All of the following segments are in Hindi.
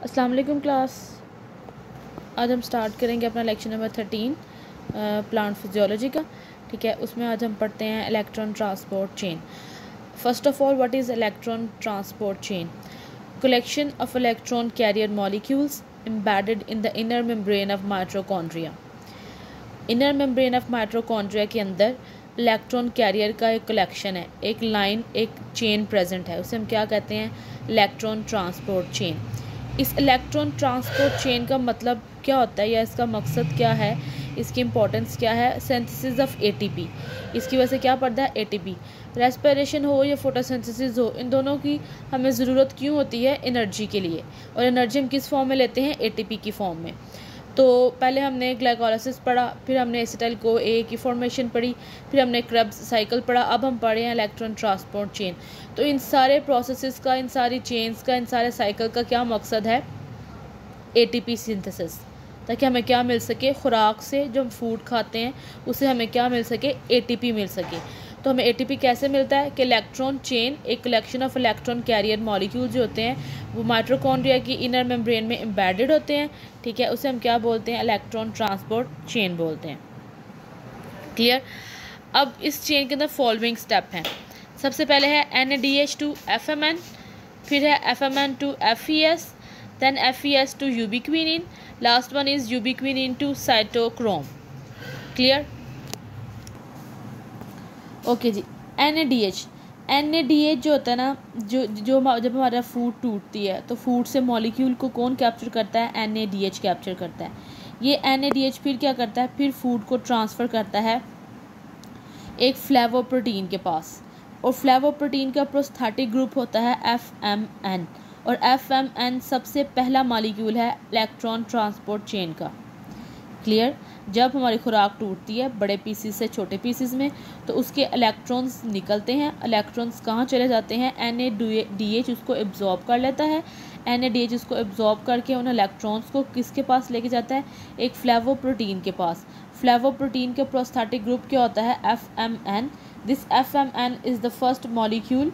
अस्सलाम वालेकुम क्लास। आज हम स्टार्ट करेंगे अपना लेक्चर नंबर 13 प्लांट फिजियोलॉजी का। ठीक है, उसमें आज हम पढ़ते हैं electron transport chain. First of all, what is electron transport chain? Collection of electron carrier molecules embedded in the inner membrane of mitochondria. Inner membrane of mitochondria के अंदर इलेक्ट्रॉन कैरियर का एक कलेक्शन है, एक लाइन, एक चेन प्रेजेंट है, उसे हम क्या कहते हैं? Electron transport chain. इस इलेक्ट्रॉन ट्रांसपोर्ट चेन का मतलब क्या होता है या इसका मकसद क्या है, इसकी इंपॉर्टेंस क्या है? Synthesis of ATP. इसकी वजह से क्या पड़ता है? एटीपी। रेस्पिरेशन हो या फोटोसिंथेसिस हो, इन दोनों की हमें ज़रूरत क्यों होती है? एनर्जी के लिए। और एनर्जी हम किस फॉर्म में लेते हैं? एटीपी की फॉर्म में। तो पहले हमने ग्लाइकोलाइसिस पढ़ा, फिर हमने एसिटाइल को ए की फॉर्मेशन पढ़ी, फिर हमने क्रेब्स साइकिल पढ़ा, अब हम पढ़े हैं इलेक्ट्रॉन ट्रांसपोर्ट चेन। तो इन सारे प्रोसेसेस का, इन सारी चेन्स का, इन सारे साइकिल का क्या मकसद है? एटीपी सिंथेसिस, ताकि हमें क्या मिल सके? खुराक से जो हम फूड खाते हैं उससे हमें क्या मिल सके? एटीपी मिल सके। तो हमें एटीपी कैसे मिलता है? कि इलेक्ट्रॉन चेन, एक collection of electron carrier molecule जो होते हैं वो माइटोकॉन्ड्रिया की इनर मेम्ब्रेन में एम्बेडेड होते हैं। ठीक है, उसे हम क्या बोलते हैं? इलेक्ट्रॉन ट्रांसपोर्ट चेन बोलते हैं। क्लियर? अब इस चेन के अंदर फॉलोइंग स्टेप हैं। सबसे पहले है NADH to FMN, फिर है FMN to FES, then FES to ubiquinine, last one is ubiquinine to cytochrome. Clear? Okay ji. NADH जो होता है ना, जो जब हमारा फूड टूटती है तो फूड से मॉलिक्यूल को कौन कैप्चर करता है? NADH कैप्चर करता है। ये NADH फिर क्या करता है? फिर फूड को ट्रांसफ़र करता है एक फ्लेवोप्रोटीन के पास, और फ्लेवोप्रोटीन का प्रोस्थेटिक ग्रुप होता है FMN, और FMN सबसे पहला मॉलिक्यूल है इलेक्ट्रॉन ट्रांसपोर्ट चेन का। क्लियर? जब हमारी खुराक टूटती है बड़े पीसीस से छोटे पीसीस में, तो उसके इलेक्ट्रॉन्स निकलते हैं। इलेक्ट्रॉन्स कहाँ चले जाते हैं? NADH उसको एब्जॉर्ब कर लेता है। NADH उसको एब्जॉर्ब करके उन इलेक्ट्रॉन्स को किसके पास लेके जाता है? एक फ्लेवोप्रोटीन के पास। फ्लेवोप्रोटीन के प्रोस्थेटिक ग्रुप क्या होता है? FMN। This FMN is the first molecule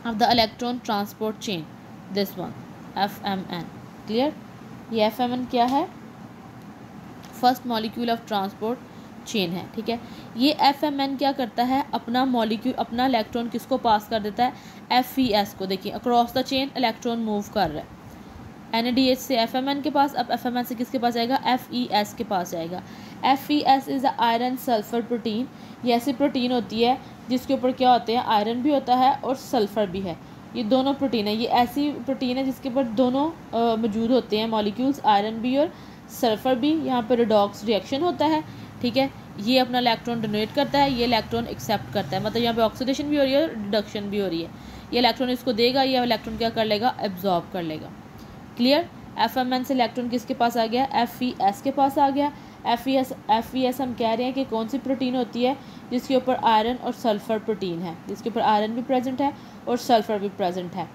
of the electron transport chain. This one FMN। Clear? ये FMN क्या है? First molecule of transport chain है। ठीक है, ये FMN क्या करता है? अपना मॉलिक्यूल, अपना इलेक्ट्रॉन किसको पास कर देता है? FES को। देखिए, across the chain electron move कर रहा है। NADH से FMN के पास, अब FMN से किसके पास जाएगा? FES के पास जाएगा। FES is a iron sulphur protein. ये ऐसी प्रोटीन होती है जिसके ऊपर क्या होते हैं? आयरन भी होता है और सल्फ़र भी है। ये दोनों प्रोटीन है, ये ऐसी प्रोटीन है जिसके ऊपर दोनों मौजूद होते हैं मॉलिक्यूल्स, आयरन भी और सल्फ़र भी। यहाँ पर रिडॉक्स रिएक्शन होता है। ठीक है, ये अपना इलेक्ट्रॉन डोनेट करता है, ये इलेक्ट्रॉन एक्सेप्ट करता है, मतलब यहाँ पे ऑक्सीडेशन भी हो रही है और रिडक्शन भी हो रही है। ये इलेक्ट्रॉन इसको देगा, ये इलेक्ट्रॉन क्या कर लेगा? एब्जॉर्ब कर लेगा। क्लियर? FMN से इलेक्ट्रॉन किसके पास आ गया? FES के पास आ गया। FES हम कह रहे हैं कि कौन सी प्रोटीन होती है? जिसके ऊपर आयरन और सल्फ़र प्रोटीन है, जिसके ऊपर आयरन भी प्रेजेंट है और सल्फ़र भी प्रेजेंट है।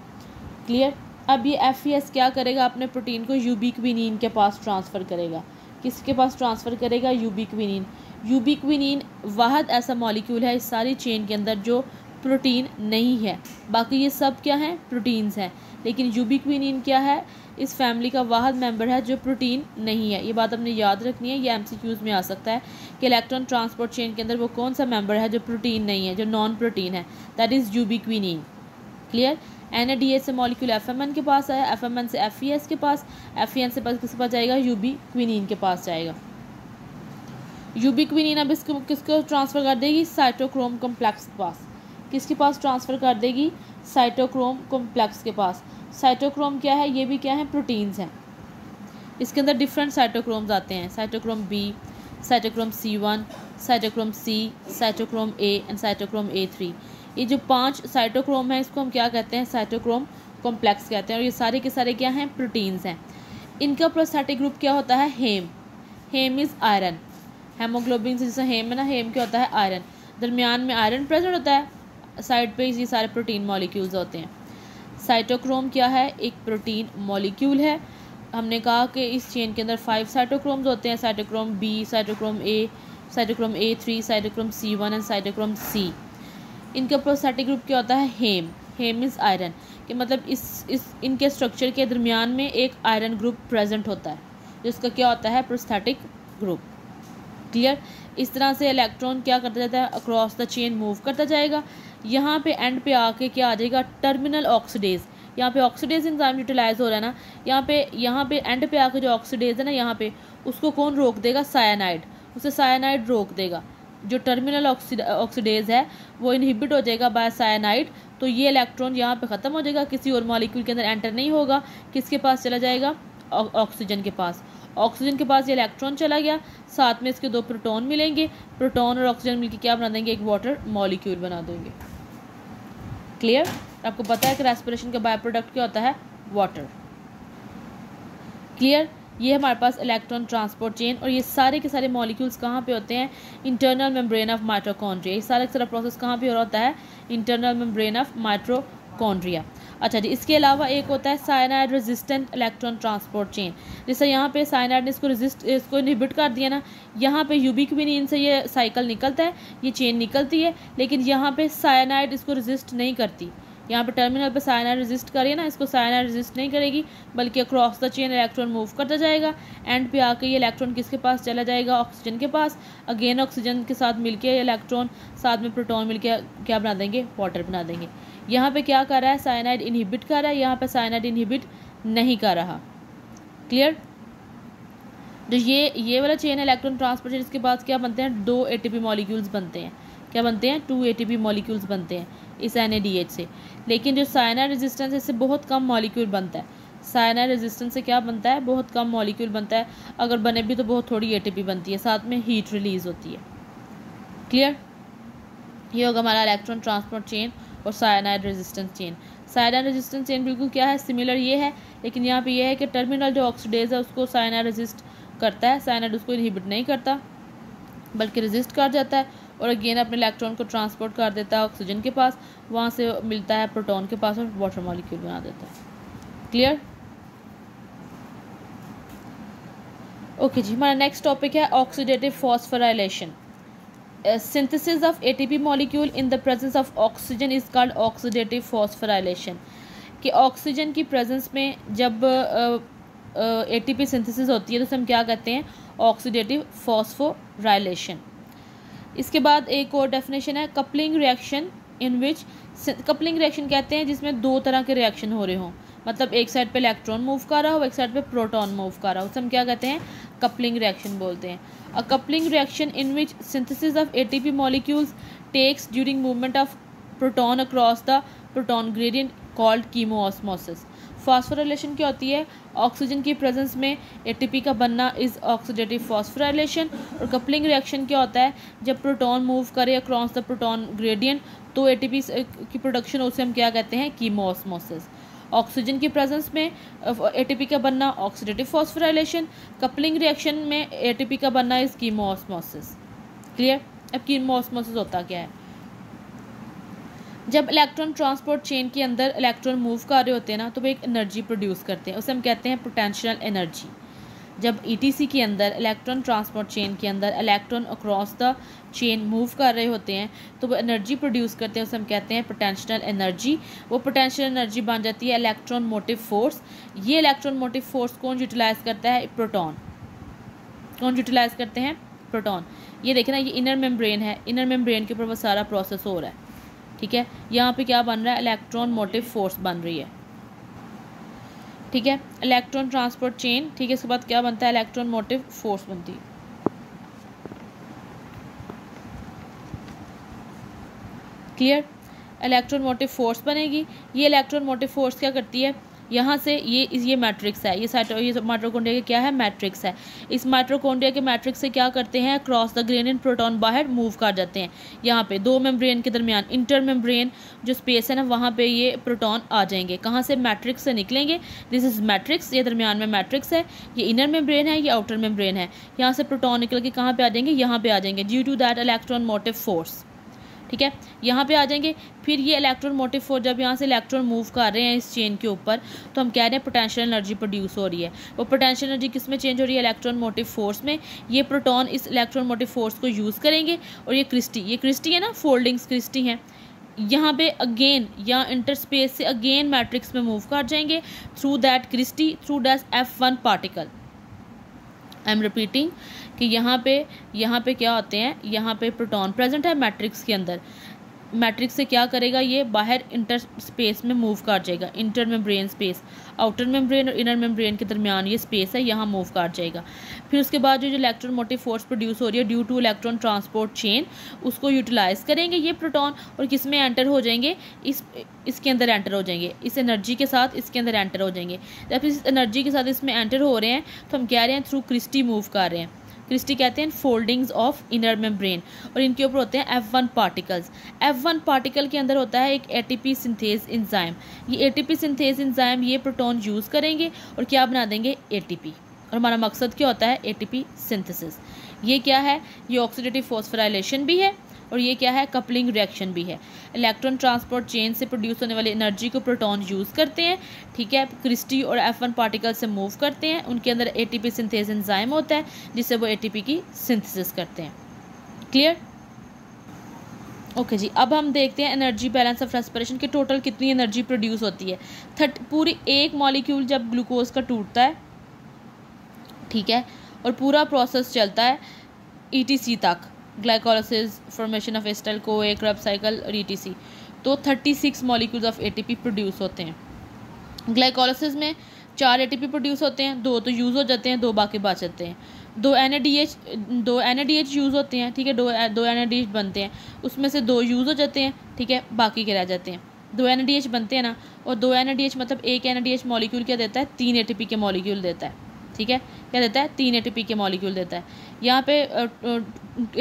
क्लियर? अब ये FES क्या करेगा? अपने प्रोटीन को यूबिक्विनिन के पास ट्रांसफ़र करेगा। किसके पास ट्रांसफ़र करेगा? यूबिक्विनिन। यूबिक्विनिन वाहद ऐसा मॉलिक्यूल है इस सारी चेन के अंदर जो प्रोटीन नहीं है। बाकी ये सब क्या हैं? प्रोटीन्स हैं। लेकिन यूबिक्विनिन क्या है? इस फैमिली का वाहद मेंबर है जो प्रोटीन नहीं है। ये बात हमने याद रखनी है, ये MCQs में आ सकता है कि इलेक्ट्रॉन ट्रांसपोर्ट चेन के अंदर वो कौन सा मेंबर है जो प्रोटीन नहीं है, जो नॉन प्रोटीन है, दैट इज़ यूबिक्विनिन। क्लियर? NADH से मॉलिक्यूल FMN के पास आया, FMN से FES के पास, FEN से किसके पास जाएगा? यूबिक्विनिन के पास जाएगा। यूबिक्विनिन अब इसको किसको ट्रांसफ़र कर देगी? साइटोक्रोम कॉम्प्लेक्स के पास। किसके पास ट्रांसफ़र कर देगी? साइटोक्रोम कॉम्प्लेक्स के पास। साइटोक्रोम क्या है? ये भी क्या है? प्रोटीन्स हैं। इसके अंदर डिफरेंट साइटोक्रोम्स आते हैं, cytochrome B, cytochrome C1, cytochrome C, cytochrome A and cytochrome A3। ये जो 5 साइटोक्रोम है इसको हम क्या कहते हैं? साइटोक्रोम कॉम्प्लेक्स कहते हैं। और ये सारे के सारे क्या हैं? प्रोटीन्स हैं। इनका प्रोस्थेटिक ग्रुप क्या होता है? हेम। हेम इज़ आयरन। हेमोग्लोबिन से जैसे हेम है ना, हेम क्या होता है? आयरन। दरमियान में आयरन प्रेजेंट होता है, साइड पे ये सारे प्रोटीन मॉलिक्यूल्स होते हैं। साइटोक्रोम क्या है? एक प्रोटीन मॉलिक्यूल है। हमने कहा कि इस चेन के अंदर 5 साइटोक्रोम्स होते हैं, cytochrome B, cytochrome A, cytochrome A3, cytochrome C1 and cytochrome C। इनका प्रोस्थेटिक ग्रुप क्या होता है? हेम। हेम इज़ आयरन। कि मतलब इस इनके स्ट्रक्चर के दरमियान में एक आयरन ग्रुप प्रेजेंट होता है, जिसका क्या होता है, प्रोस्थेटिक ग्रुप। क्लियर। इस तरह से इलेक्ट्रॉन क्या करता जाता है, अक्रॉस द चेन मूव करता जाएगा। यहाँ पे एंड पे आके क्या आ जाएगा, टर्मिनल ऑक्सीडेज। यहाँ पे ऑक्सीडेज एंजाइम यूटिलाइज हो रहा है ना, यहाँ पे एंड पे आके जो ऑक्सीडेज है ना, यहाँ पे उसको कौन रोक देगा, साइनाइड। उसे साइनाइड रोक देगा। जो टर्मिनल ऑक्सीडेज है वो इनहिबिट हो जाएगा बाय साइनाइड। तो ये इलेक्ट्रॉन यहाँ पे ख़त्म हो जाएगा, किसी और मॉलिक्यूल के अंदर एंटर नहीं होगा। किसके पास चला जाएगा, ऑक्सीजन के पास। ऑक्सीजन के पास ये इलेक्ट्रॉन चला गया, साथ में इसके 2 प्रोटॉन मिलेंगे। प्रोटॉन और ऑक्सीजन मिलकर क्या बना देंगे, एक वाटर मॉलिक्यूल बना देंगे। क्लियर। आपको पता है कि रेस्पिरेशन का बाय प्रोडक्ट क्या होता है, वाटर। क्लियर। ये हमारे पास इलेक्ट्रॉन ट्रांसपोर्ट चेन, और ये सारे के सारे मॉलिक्यूल्स कहाँ पे होते हैं, इंटरनल मेम्ब्रेन ऑफ माइटोकॉन्ड्रिया। ये सारा प्रोसेस कहाँ पे हो रहा होता है, इंटरनल मेम्ब्रेन ऑफ माइटोकॉन्ड्रिया। अच्छा जी, इसके अलावा एक होता है cyanide resistant electron transport chain. जैसे यहाँ पे साइनाइड ने इसको इनहिबिट कर दिया ना, यहाँ पे यूबिक्विनिन से ये साइकिल निकलता है, ये चेन निकलती है, लेकिन यहाँ पे साइनाइड इसको रेजिस्ट नहीं करती। यहाँ पे टर्मिनल पे साइनाइड रेजिस्ट करिए ना, इसको साइनाइड रेजिस्ट नहीं करेगी, बल्कि across the chain electron move करता जाएगा। एंड पे आके ये इलेक्ट्रॉन किसके पास चला जाएगा, ऑक्सीजन के पास। अगेन ऑक्सीजन के साथ मिलके इलेक्ट्रॉन, साथ में प्रोटॉन मिलके क्या बना देंगे, वाटर बना देंगे। यहाँ पे क्या कर रहा है, साइनाइड इनहिबिट कर रहा है, यहाँ पे साइनाइड इनहिबिट नहीं कर रहा। क्लियर। जो ये वाला चेन इलेक्ट्रॉन ट्रांसपोर्ट चेन, इसके पास क्या बनते हैं, 2 ATP मॉलिक्यूल्स बनते हैं। क्या बनते हैं, 2 ATP मॉलिक्यूल्स बनते हैं इस NADH से। लेकिन जो साइनाइड रेजिस्टेंस है, इससे बहुत कम मॉलिक्यूल बनता है। साइनाइड रेजिस्टेंस से क्या बनता है, बहुत कम मॉलिक्यूल बनता है। अगर बने भी तो बहुत थोड़ी ATP बनती है, साथ में हीट रिलीज होती है। क्लियर। ये होगा हमारा इलेक्ट्रॉन ट्रांसपोर्ट चेन और cyanide resistance chain. Cyanide resistance chain बिल्कुल क्या है, सिमिलर ये है, लेकिन यहाँ पे ये है कि टर्मिनल जो ऑक्सीडेज है उसको साइनाइड रेजिस्ट करता है, साइनाइड उसको इनहिबिट नहीं करता बल्कि रेजिस्ट कर जाता है, और अगेन अपने इलेक्ट्रॉन को ट्रांसपोर्ट कर देता है ऑक्सीजन के पास, वहाँ से मिलता है प्रोटॉन के पास और वाटर मॉलिक्यूल बना देता है। क्लियर। ओके जी, हमारा नेक्स्ट टॉपिक है oxidative phosphorylation. Synthesis of ATP molecule in the presence of oxygen is called oxidative phosphorylation. कि ऑक्सीजन की प्रेजेंस में जब ATP सिंथेसिस होती है तो हम क्या कहते हैं, ऑक्सीडेटिव फॉस्फोराइलेशन। इसके बाद एक और डेफिनेशन है, coupling reaction in which, coupling reaction कहते हैं जिसमें 2 तरह के रिएक्शन हो रहे हों, मतलब एक साइड पे इलेक्ट्रॉन मूव कर रहा हो, एक साइड पे प्रोटॉन मूव कर रहा हो, उसे हम क्या कहते हैं, कपलिंग रिएक्शन बोलते हैं। A coupling reaction in which synthesis of ATP molecules takes during movement of proton across the proton gradient called chemiosmosis. Phosphorylation क्या होती है, ऑक्सीजन की प्रेजेंस में ATP का बनना इज ऑक्सीडेटिव फॉस्फोराइलेशन। और कपलिंग रिएक्शन क्या होता है, जब प्रोटॉन मूव करे अक्रॉस द प्रोटॉन ग्रेडियंट तो ATP की प्रोडक्शन, उसे हम क्या कहते हैं, कीमोऑस्मोसिस। ऑक्सीजन की प्रेजेंस में ATP का बनना ऑक्सीडेटिव फॉस्फोराइलेशन, कपलिंग रिएक्शन में ATP का बनना इज कीमोऑस्मोसिस। क्लियर। अब कीमोऑस्मोसिस होता क्या है, जब इलेक्ट्रॉन ट्रांसपोर्ट चेन के अंदर इलेक्ट्रॉन मूव कर रहे होते हैं ना, तो वो एक एनर्जी प्रोड्यूस करते हैं, उसे हम कहते हैं पोटेंशियल एनर्जी। जब ETC के अंदर, इलेक्ट्रॉन ट्रांसपोर्ट चेन के अंदर electron across the chain move कर रहे होते हैं तो वो एनर्जी प्रोड्यूस करते हैं, उसे हम कहते हैं पोटेंशियल एनर्जी। वो पोटेंशियल एनर्जी बन जाती है इलेक्ट्रॉन मोटिव फोर्स। ये इलेक्ट्रॉन मोटिव फोर्स कौन यूटिलाइज करता है, प्रोटॉन। कौन यूटिलाइज करते हैं, प्रोटॉन। ये देखें ना, ये इनर मेम्ब्रेन है, इनर मेम्ब्रेन के ऊपर वो सारा प्रोसेस हो रहा है। ठीक है, यहाँ पे क्या बन रहा है, इलेक्ट्रॉन मोटिव फोर्स बन रही है। ठीक है, इलेक्ट्रॉन ट्रांसपोर्ट चेन। ठीक है, इसके बाद क्या बनता है, इलेक्ट्रॉन मोटिव फोर्स बनती है। क्लियर। इलेक्ट्रॉन मोटिव फोर्स बनेगी। ये इलेक्ट्रॉन मोटिव फोर्स क्या करती है, यहाँ से ये मैट्रिक्स है, ये माइटोकॉन्ड्रिया के क्या है, मैट्रिक्स है। इस माइटोकॉन्ड्रिया के मैट्रिक्स से क्या करते हैं, क्रॉस द ग्रेडियंट प्रोटॉन बाहर मूव कर जाते हैं। यहाँ पे 2 मेम्ब्रेन के दरमियान इंटर मेम्ब्रेन जो स्पेस है ना, वहाँ पे ये प्रोटॉन आ जाएंगे। कहाँ से, मैट्रिक्स से निकलेंगे। दिस इज मैट्रिक्स, ये दरमियान में मैट्रिक्स है, ये इनर मेम्ब्रेन है, ये आउटर मेम्ब्रेन है। यहाँ से प्रोटॉन निकल के कहाँ पे आ जाएंगे, यहाँ पे आ जाएंगे, due to that electron motive force. ठीक है, यहाँ पे आ जाएंगे। फिर ये इलेक्ट्रॉन मोटिव फोर्स, जब यहाँ से इलेक्ट्रॉन मूव कर रहे हैं इस चेन के ऊपर, तो हम कह रहे हैं पोटेंशियल एनर्जी प्रोड्यूस हो रही है। वो पोटेंशियल एनर्जी किस में चेंज हो रही है, इलेक्ट्रॉन मोटिव फोर्स में। ये प्रोटॉन इस इलेक्ट्रॉन मोटिव फोर्स को यूज़ करेंगे। और ये क्रिस्टी है ना, फोल्डिंग्स क्रिस्टी हैं, यहाँ पे अगेन या इंटरस्पेस से अगेन मैट्रिक्स में मूव कर जाएंगे through that Christie through that F1 particle. I am repeating कि यहाँ पे क्या होते हैं, यहाँ पे प्रोटॉन प्रेजेंट है मैट्रिक्स के अंदर, मैट्रिक्स से क्या करेगा, ये बाहर इंटर स्पेस में मूव कर जाएगा, inter membrane space, outer membrane और इनर मेम्ब्रेन के दरमियान ये स्पेस है, यहाँ मूव कर जाएगा। फिर उसके बाद जो इलेक्ट्रोमोटिव फोर्स प्रोड्यूस हो रही है due two electron transport chain, उसको यूटिलाइज करेंगे ये प्रोटॉन और किस में एंटर हो जाएंगे, इसके अंदर एंटर हो जाएंगे, इस एनर्जी के साथ इसके अंदर एंटर हो जाएंगे। जब इस एनर्जी के साथ इसमें एंटर हो रहे हैं तो हम कह रहे हैं थ्रू क्रिस्टी मूव कर रहे हैं। क्रिस्टी कहते हैं फोल्डिंग्स ऑफ इनर मेम्ब्रेन और इनके ऊपर होते हैं F1 पार्टिकल्स। F1 पार्टिकल के अंदर होता है एक ATP सिंथेज एंजाइम। ये ATP सिंथेज एंजाइम ये प्रोटॉन यूज़ करेंगे और क्या बना देंगे, ATP। और हमारा मकसद क्या होता है, ATP सिंथेसिस। ये क्या है, ये ऑक्सीडेटिव फॉस्फोराइलेशन भी है और ये क्या है, कपलिंग रिएक्शन भी है। इलेक्ट्रॉन ट्रांसपोर्ट चेन से प्रोड्यूस होने वाली एनर्जी को प्रोटॉन यूज़ करते हैं, ठीक है, क्रिस्टी और F1 पार्टिकल से मूव करते हैं, उनके अंदर ATP सिंथेज एंजाइम होता है जिससे वो ATP की सिंथेसिस करते हैं। क्लियर? ओके जी, अब हम देखते हैं एनर्जी बैलेंस ऑफ रेस्पिरेशन के टोटल कितनी एनर्जी प्रोड्यूस होती है। पूरी एक मॉलिक्यूल जब ग्लूकोज का टूटता है, ठीक है, और पूरा प्रोसेस चलता है ETC तक, glycolysis, formation of acetyl CoA, Krebs cycle और ETC, तो 36 मॉलिक्यूल्स ऑफ ATP प्रोड्यूस होते हैं। ग्लाइकोलाइसिस में 4 ATP प्रोड्यूस होते हैं, 2 तो यूज़ हो जाते हैं, 2 बाकी बच जाते हैं। 2 NADH यूज़ होते हैं, ठीक है, 2 NADH बनते हैं, उसमें से 2 यूज़ हो जाते हैं, ठीक है, बाकी के रह जाते हैं। 2 NADH बनते हैं ना, और 2 NADH मतलब एक NADH मॉलिक्यूल क्या देता है, 3 ATP के मॉलिक्यूल देता है, ठीक है, क्या देता है, 3 ATP के मॉलिक्यूल देता है। यहाँ पे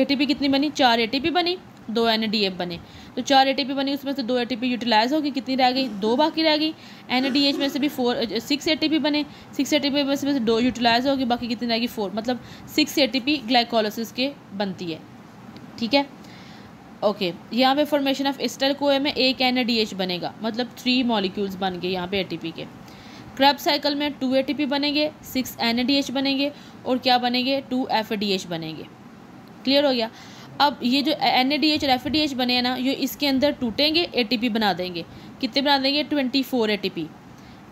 ATP कितनी बनी, 4 ATP बनी, 2 NADH बने, तो 4 ATP बनी, उसमें से 2 ATP यूटिलाइज होगी, कितनी रह गई, 2 बाकी रह गई। NADH में से भी 6 ATP बने, 6 ATP में से 2 यूटिलाइज होगी, बाकी कितनी रहेगी, 4, मतलब 6 ATP ग्लाइकोलाइसिस के बनती है, ठीक है। ओके, यहाँ पे फॉर्मेशन ऑफ एसिटाइल CoA में एक NADH बनेगा, मतलब 3 मॉलिक्यूल्स बन गए यहाँ पे ATP के। क्रब साइकिल में 2 ATP बनेंगे, 6 NADH बनेंगे और क्या बनेंगे, 2 FADH बनेंगे। क्लियर हो गया? अब ये जो NADH और FADH बने हैं ना, ये इसके अंदर टूटेंगे, ATP बना देंगे। कितने बना देंगे, 24 ATP।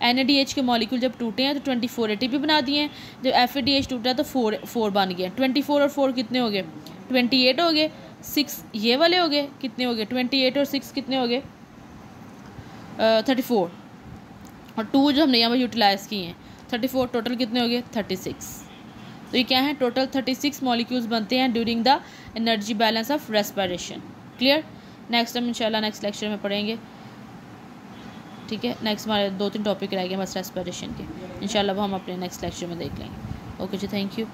NADH के मॉलिक्यूल जब टूटे हैं तो 24 ATP बना दिए हैं, जब FADH टूटा तो 4 बन गए। 24 और 4 कितने हो गए, 28 हो गए। 6 ये वाले हो गए, कितने हो गए, 28 और 6 कितने हो गए, 34। और 2 जो हमने यहाँ पर यूटिलाइज़ किए हैं, 34, टोटल कितने हो गए, 36। तो ये क्या है, टोटल 36 मॉलिक्यूल्स बनते हैं during the energy balance of respiration. Clear? Next हम इंशाल्लाह नेक्स्ट लेक्चर में पढ़ेंगे, ठीक है। नेक्स्ट हमारे 2-3 टॉपिक रह गए बस रेस्पिरेशन के, इंशाल्लाह वो हम अपने नेक्स्ट लेक्चर में देख लेंगे। ओके जी, थैंक यू।